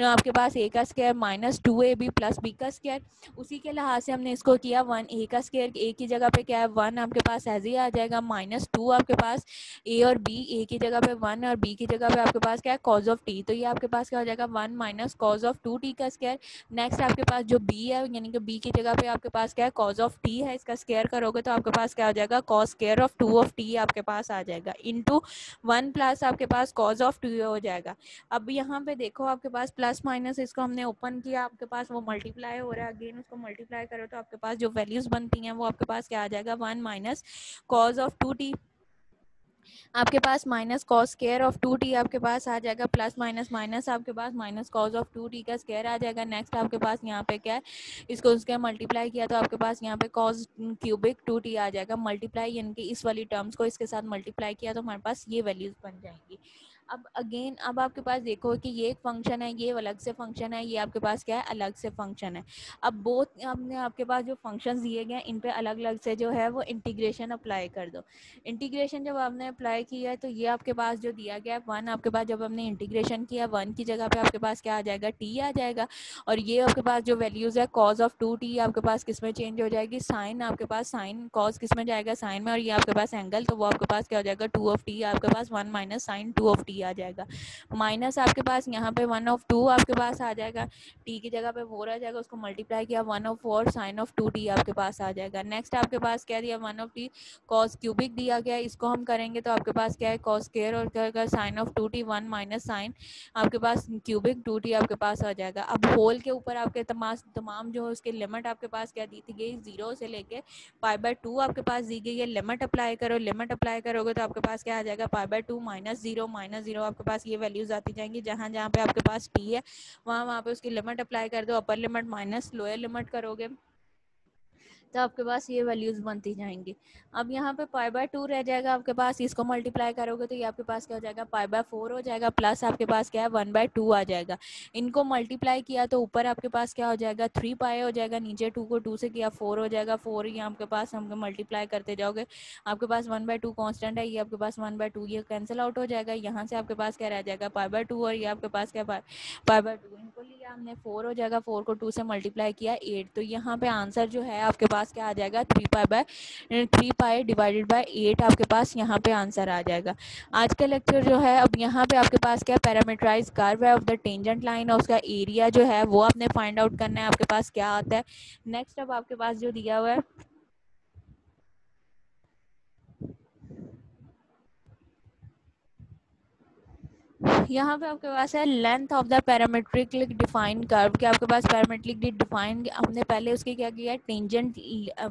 आपके पास ए का square minus 2ab plus b का स्केयर। उसी के लिहाज से हमने इसको किया 1 ए का स्केयर, ए की जगह पे क्या है 1 आपके पास ऐसे ही आ जाएगा, माइनस 2 आपके पास ए और बी, ए की जगह पे 1 और बी की जगह पे आपके पास क्या है कॉज ऑफ टी, तो ये आपके पास क्या हो जाएगा 1 माइनस कॉज ऑफ 2t का स्केयर। नेक्स्ट आपके पास जो बी है यानी कि बी की जगह पे आपके पास क्या है कॉज ऑफ टी है, इसका स्केयर करोगे तो आपके पास क्या हो जाएगा cos square of 2 of t आपके पास आ जाएगा, इनटू 1 प्लस आपके पास कॉज ऑफ 2 हो जाएगा। अब यहाँ पे देखो आपके पास प्लस माइनस इसको हमने ओपन किया, आपके पास वो मल्टीप्लाई हो रहा है, अगेन उसको मल्टीप्लाई करो तो आपके पास जो वैल्यूज बनती हैं वो आपके पास क्या आ जाएगा 1 माइनस कॉज ऑफ 2t आपके पास minus cos square of 2t आपके पास आ जाएगा, प्लस माइनस माइनस आपके पास माइनस कॉस ऑफ 2t का स्केयर आ जाएगा। नेक्स्ट आपके पास यहाँ पे क्या है, इसको उसके मल्टीप्लाई किया तो आपके पास यहाँ पे कॉस क्यूबिक 2t आ जाएगा, मल्टीप्लाई यानी कि इस वाली टर्म्स को इसके साथ मल्टीप्लाई किया तो हमारे पास ये वैल्यूज बन जाएंगी। अब अगेन अब आपके पास देखो कि ये एक फंक्शन है, ये अलग से फंक्शन है, ये आपके पास क्या है अलग से फंक्शन है। अब बोथ हमने आपके पास जो फंक्शंस दिए गए इन पे अलग अलग से जो है वो इंटीग्रेशन अप्लाई कर दो। इंटीग्रेशन जब आपने अप्लाई किया है तो ये आपके पास जो दिया गया है 1 आपके पास जब हमने इंटीग्रेशन किया 1 की जगह पे आपके पास क्या आ जाएगा t आ जाएगा, और ये आपके पास जो वैल्यूज है कॉज ऑफ 2t आपके पास किस में चेंज हो जाएगी, साइन आपके पास साइन कॉज किस में जाएगा साइन में, और ये आपके पास एंगल तो वो आपके पास क्या हो जाएगा 2 ऑफ t आपके पास 1 माइनस साइन 2 ऑफ t आ जाएगा, माइनस आपके पास यहाँ पे 1 ऑफ 2 आपके पास आ जाएगा, t की जगह पे 4 आ जाएगा, उसको मल्टीप्लाई किया 1 ऑफ 4 साइन ऑफ 2t आपके पास आ जाएगा। नेक्स्ट आपके पास क्या दिया 1 ऑफ t कॉस क्यूबिक दिया गया है, इसको हम करेंगे तो आपके पास क्या है कॉस स्क्वायर और क्या sign of 2t 1 minus sign आपके पास क्यूबिक 2t आपके पास आ जाएगा। अब होल के ऊपर आपके तमाम जो उसकी लिमिट आपके पास क्या दी थी गई 0 से लेके π/2 आपके पास दी गई है, लिमिट अप्लाई करो, लिमिट अप्लाई करोगे तो आपके पास क्या आ जाएगा π/2 माइनस जीरो आपके पास ये वैल्यूज आती जाएंगी, जहाँ जहाँ पे आपके पास t है वहाँ वहाँ पे उसकी लिमिट अप्लाई कर दो, upper limit minus lower limit करोगे तो आपके पास ये वैल्यूज बनती जाएंगी। अब यहाँ पे पाई/2 रह जाएगा आपके पास, इसको मल्टीप्लाई करोगे तो ये आपके पास क्या हो जाएगा, पाई/4 हो जाएगा, प्लस आपके पास क्या है 1/2 आ जाएगा। इनको मल्टीप्लाई किया तो ऊपर आपके पास क्या हो जाएगा 3 पाई हो जाएगा, नीचे 2 को 2 से किया 4 हो जाएगा, 4 ये आपके पास हम मल्टीप्लाई करते जाओगे आपके पास 1/2 कांस्टेंट है, ये आपके पास 1/2 ये कैंसिल आउट हो जाएगा। यहाँ से आपके पास क्या रह जाएगा पाई/2 और ये आपके पास क्या पाई/2, इनको लिया हमने 4 हो जाएगा, 4 को 2 से मल्टीप्लाई किया 8। तो यहाँ पे आंसर जो है आपके पास क्या आ जाएगा 3 पाई डिवाइडेड बाय 8 आपके पास यहाँ पे आंसर आ जाएगा। आज का लेक्चर जो है अब यहाँ पे आपके पास क्या पैरामीटराइज कर्व है ऑफ द टेंजेंट लाइन और उसका एरिया जो है वो आपने फाइंड आउट करना है, आपके पास क्या आता है। नेक्स्ट अब आपके पास जो दिया हुआ है यहाँ पे आपके पास है length of the parametrically defined curve, कि आपके पास पैरामेट्रिकली डिफाइंड हमने पहले उसके क्या किया है टेंजेंट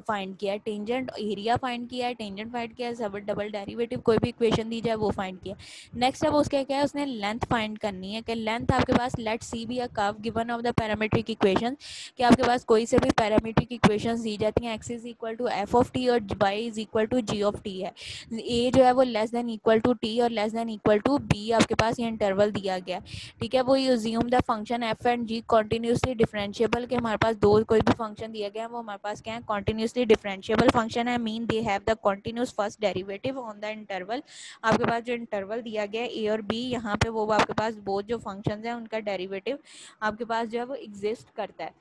फाइंड किया है, टेंजेंट एरिया फाइंड किया है, टेंजेंट फाइंड किया है, सब डबल डेरिवेटिव कोई भी इक्वेशन दी जाए वो फाइंड किया। नेक्स्ट अब उसके क्या है उसने लेंथ फाइंड करनी है, कि लेंथ आपके पास let C be a curve given of the parametric equation, कि आपके पास कोई से भी पैरामेट्रिक इक्वेशन दी जाती हैं, x is equal to F of t और y is equal to ji of t है, ए जो है वो less than equal to t और less than equal to b आपके पास ये इंटरवल दिया गया। ठीक है, वो assume the function f and g continuously differentiable, के हमारे पास दो कोई भी फंक्शन दिया गया है वो हमारे पास क्या है कॉन्टिन्यूसली डिफरेंशिएबल फंक्शन है, mean they have the continuous first derivative on the interval. आपके पास जो इंटरवल दिया गया है ए और बी, यहाँ पे वो आपके पास बोथ जो फंक्शन है उनका डेरिवेटिव आपके पास जो है वो एग्जिस्ट करता है।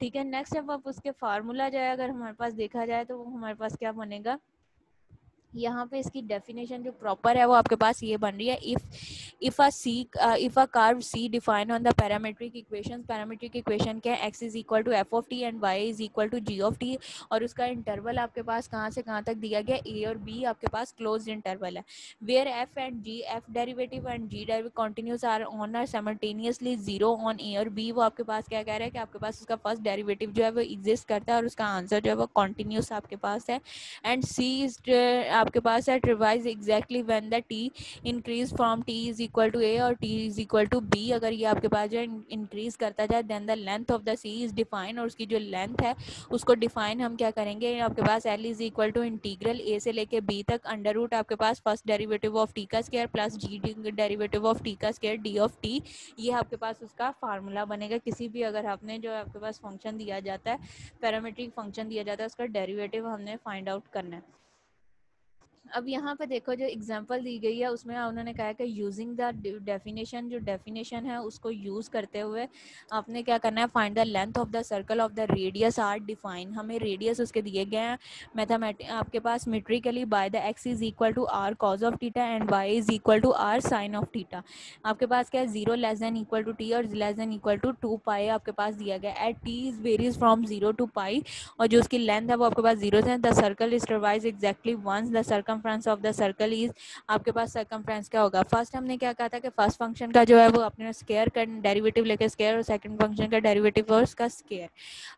ठीक है, नेक्स्ट अब आप उसके फार्मूला जो है अगर हमारे पास देखा जाए तो वो हमारे पास क्या बनेगा, यहाँ पे इसकी डेफिनेशन जो प्रॉपर है वो आपके पास ये बन रही है, if a curve c define on the parametric equation, parametric equation क्या है x is equal to F of T and y is equal to ji of t, और उसका इंटरवल आपके पास कहाँ से कहाँ तक दिया गया ए और बी आपके पास क्लोज इंटरवल है, where f and g f derivative and g derivative continuous are on r simultaneously zero on a और बी, वो आपके पास क्या कह रहा है कि आपके पास उसका फर्स्ट डेरिवेटिव जो है वो एग्जिस्ट करता है और उसका आंसर जो है वो कॉन्टिन्यूस आपके पास है। एंड सी इज आपके पास है revise exactly when the t increase from t is equal to a और t is equal to b, अगर ये आपके पास जो इंक्रीज करता जाए then the length of the c is define, और उसकी जो लेंथ है उसको डिफाइन हम क्या करेंगे, आपके पास l is equal to integral a से लेके बी तक अंडर रूट आपके पास फर्स्ट डेरिवेटिव ऑफ टी का square plus g derivative of t का स्क्वायर डी ऑफ टी, ये आपके पास उसका फार्मूला बनेगा। किसी भी अगर आपने जो आपके पास फंक्शन दिया जाता है पैरामेट्रिक फंक्शन दिया जाता है उसका डेरिवेटिव हमने फाइंड आउट करना है। अब यहाँ पे देखो जो एग्जांपल दी गई है उसमें उन्होंने कहा कि यूजिंग द डेफिनेशन, जो डेफिनेशन है उसको यूज़ करते हुए आपने क्या करना है find the length of the circle of the radius r define, हमें रेडियस उसके दिए गए हैं मैथमेटिक आपके पास metrically by the x is equal to r cos of theta and y is equal to r sine of theta. आपके पास क्या है 0 less than equal to t और less than equal to 2 pi आपके पास दिया गया at t is varies from 0 to pi, और जो उसकी लेंथ है वो आपके पास 0 से the circle is revise exactly once the circumference of the circle is, आपके पास सर्कमफ्रेंस क्या होगा, फर्स्ट हमने क्या कहा था कि फर्स्ट फंक्शन का जो है वो अपने स्क्वायर का डेरिवेटिव लेके स्क्वायर और सेकंड फंक्शन का डेरिवेटिव और उसका स्क्वायर।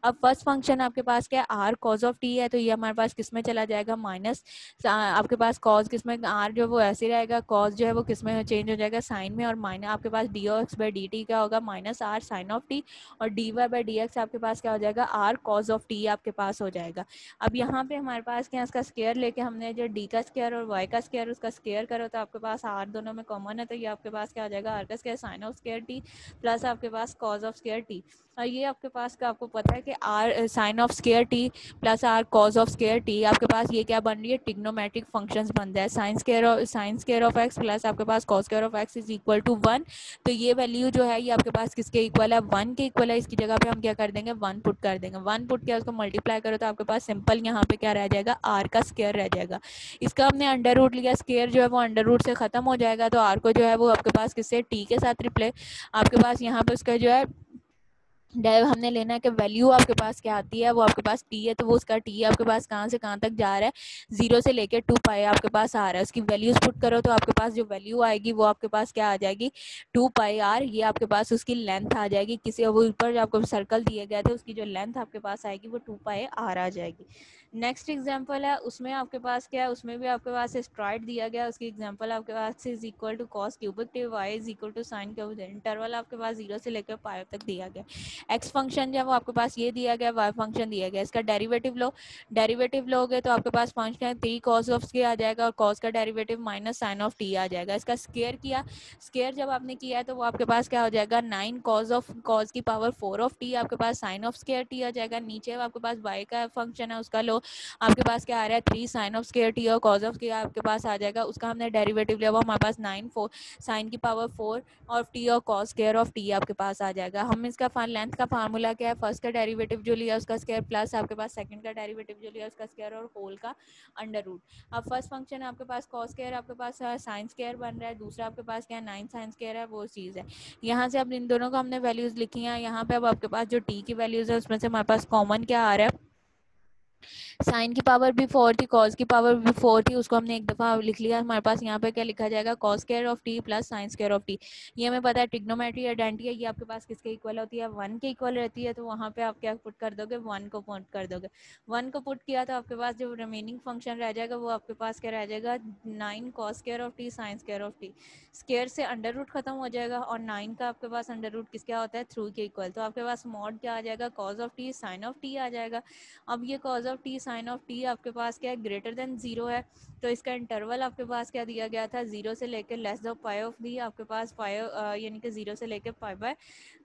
अब फर्स्ट फंक्शन आपके पास क्या आर कॉज ऑफ टी है तो ये हमारे पास किस में चला जाएगा माइनस, आपके पास कॉज किस में आर जो वो ऐसे रहेगा, कॉज जो है वो किस में चेंज हो जाएगा साइन में, और माइनस आपके पास D x by D t क्या होगा minus r sine of t, और D Y by D x आपके पास क्या हो जाएगा आर कॉज ऑफ टी आपके पास हो जाएगा। अब यहाँ पे हमारे पास क्या इसका स्क्वायर लेके हमने जो डी का स्क्वायर और वाई का स्क्वायर उसका स्क्वायर करो तो आपके पास आर दोनों में कॉमन है तो ये आपके पास क्या हो जाएगा आर का square sine of square t plus आपके पास कॉज ऑफ स्क्वायर टी, और ये आपके पास का आपको पता है कि r sine of square t plus r cos of square t आपके पास ये क्या बन रही है ट्रिग्नोमेट्रिक फंक्शंस बन जाए, sine square of x plus आपके पास cos square of x is equal to 1, तो ये वैल्यू जो है ये आपके पास किसके इक्वल है 1 के इक्वल है, इसकी जगह पे हम क्या कर देंगे 1 पुट कर देंगे, 1 पुट किया उसको मल्टीप्लाई करो तो आपके पास सिंपल यहाँ पे क्या रह जाएगा आर का स्क्वायर रह जाएगा, इसका हमने अंडर रूट लिया स्क्वायर जो है वो अंडर रूट से खत्म हो जाएगा तो आर को जो है वो आपके पास किससे टी के साथ रिप्ले, आपके पास यहाँ पे उसका जो है हमने लेना है कि वैल्यू आपके पास क्या आती है वो आपके पास टी है तो वो उसका टी आपके पास कहाँ से कहाँ तक जा रहा है 0 से लेकर 2 पाई आपके पास आ रहा है, उसकी वैल्यूज पुट करो तो आपके पास जो वैल्यू आएगी वो आपके पास क्या आ जाएगी 2 पाई आर, ये आपके पास उसकी लेंथ आ जाएगी, किसी वो ऊपर आपको सर्कल दिए गए थे उसकी जो लेंथ आपके पास आएगी वो 2 पाई आर आ जाएगी। नेक्स्ट एग्जांपल है, उसमें आपके पास क्या है, उसमें भी आपके पास एस्ट्रॉइड दिया गया, उसकी एग्जांपल आपके पास is equal to cos cubic t y is equal to sine cubic, interval आपके पास 0 से लेकर पाई तक दिया गया। एक्स फंक्शन जब आपके पास ये दिया गया, वाई फंक्शन दिया गया, इसका डेरिवेटिव लोगे तो आपके पास फंक्शन 3 कॉस ऑफ के आ जाएगा और कॉस का derivative minus sine of t आ जाएगा। इसका स्केयर किया, स्केयर जब आपने किया है तो वो आपके पास क्या हो जाएगा, 9 कॉस की पावर 4 ऑफ टी, आपके पास साइन ऑफ स्केयर टी आ जाएगा। नीचे आपके पास वाई का फंक्शन है, उसका लो आपके पास क्या आ रहा है, 3 साइन ऑफ स्केयर टी और कॉज ऑफ स्केयर आपके पास आ जाएगा, उसका हमने डेरिवेटिव लिया हुआ, हमारे पास 9 साइन की पावर 4 ऑफ टी और कॉस स्केयर ऑफ टी आपके पास आ जाएगा। हम इसका लेंथ का फार्मूला क्या है, फर्स्ट का डेरिवेटिव जो लिया उसका स्केयर प्लस आपके पास सेकंड का डेरिवेटिव जो लिया उसका स्केयर और होल का अंडर रूट। अब फर्स्ट फंक्शन है आपके पास कॉस स्केयर, आपके पास साइन स्केयर बन रहा है, दूसरा आपके पास क्या है 9 साइन स्केयर है, वो चीज़ है। यहाँ से अब इन दोनों को हमने वैल्यूज लिखी हैं, यहाँ पे अब आपके पास जो टी की वैल्यूज है उसमें से हमारे पास कॉमन क्या आ रहा है, साइन की पावर भी 4 थी, कॉस की पावर भी 4 थी, उसको हमने एक दफ़ा लिख लिया। हमारे पास यहाँ पे क्या लिखा जाएगा, cos square of T plus sign square of t. ये हमें पता है ट्रिग्नोमेट्री आइडेंटिटी है, ये आपके पास किसके इक्वल होती है, 1 के इक्वल रहती है। तो वहाँ पे आप क्या पुट कर दोगे, 1 को पुट कर दोगे। 1 को पुट किया तो आपके पास जो रिमेनिंग फंक्शन रह जाएगा वो आपके पास क्या रह जाएगा, 9 cos square of t sign square of T. Square से अंडर रूट खत्म हो जाएगा और 9 का आपके पास अंडर रूट किस क्या होता है, थ्रू के इक्वल। तो आपके पास मॉड क्या आ जाएगा, cos of t sine of t आ जाएगा। अब ये cos of t sine of t आपके पास क्या है, ग्रेटर देन 0 है, तो इसका इंटरवल आपके पास क्या दिया गया था, 0 से लेकर less the pi of D आपके पास यानी कि 0 से लेकर पाई बाय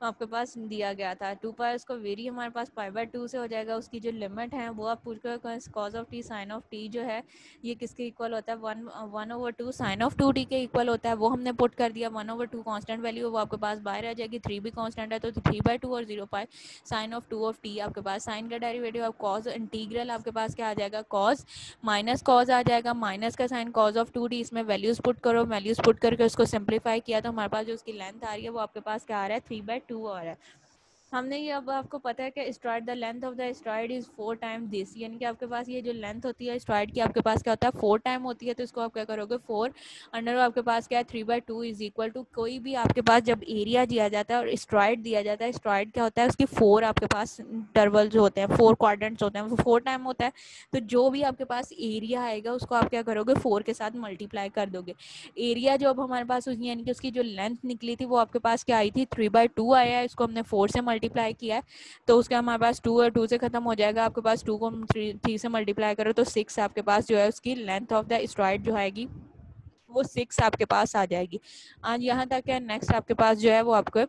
आपके पास दिया गया था 2 पाई। उसको वेरी हमारे पास पाई बाय 2 से हो जाएगा, उसकी जो लिमिट है वो आप पूछ कर cos of t sine of t जो है ये किसके इक्वल होता है, 1/2 साइन ऑफ 2 टी के इक्वल होता है, वो हमने पुट कर दिया। 1/2 कांस्टेंट वैल्यू वो आपके पास बाहर आ जाएगी, 3 भी कांस्टेंट है तो 3/2 और 0 pi sine of 2 of t आपके पास। साइन का डेरिवेटिव ऑफ कॉज इंटीग्रल आपके पास क्या आ जाएगा, कॉज माइनस कॉज आ जाएगा, माइनस का साइन कॉज ऑफ 2 टी, इसमें वैल्यूज पुट करो, वैल्यूज पुट करके उसको सिंप्लीफाई किया तो हमारे पास जो उसकी लेंथ आ रही है वो आपके पास क्या आ रहा है, 3/2 आ रहा है। हमने ये अब आपको पता है कि STRIDE the length of the STRIDE is 4 time this, यानी कि आपके पास ये जो लेंथ होती है स्ट्राइड की आपके पास क्या होता है 4 टाइम होती है। तो इसको आप क्या करोगे, 4 अंडर आपके पास क्या है 3/2 इज इक्वल टू, कोई भी आपके पास जब एरिया दिया जाता है और स्ट्राइड दिया जाता है, स्ट्राइड क्या होता है उसकी 4 आपके पास इंटरवल जो होते हैं 4 क्वाड्रेंट्स होते हैं वो 4 टाइम होता है। तो जो भी आपके पास एरिया आएगा उसको आप क्या करोगे 4 के साथ मल्टीप्लाई कर दोगे। एरिया जो अब हमारे पास हुई यानी कि उसकी जो लेंथ निकली थी वो आपके पास क्या आई थी 3/2 आया है, इसको हमने 4 से मल्टीप्लाई किया है तो उसका हमारे पास 2 और 2 से खत्म हो जाएगा। आपके पास 2 को 3 से मल्टीप्लाई करो तो 6 आपके पास जो है उसकी लेंथ ऑफ द स्ट्राइड जो आएगी वो 6 आपके पास आ जाएगी। आज यहाँ तक है, नेक्स्ट आपके पास जो है वो आपको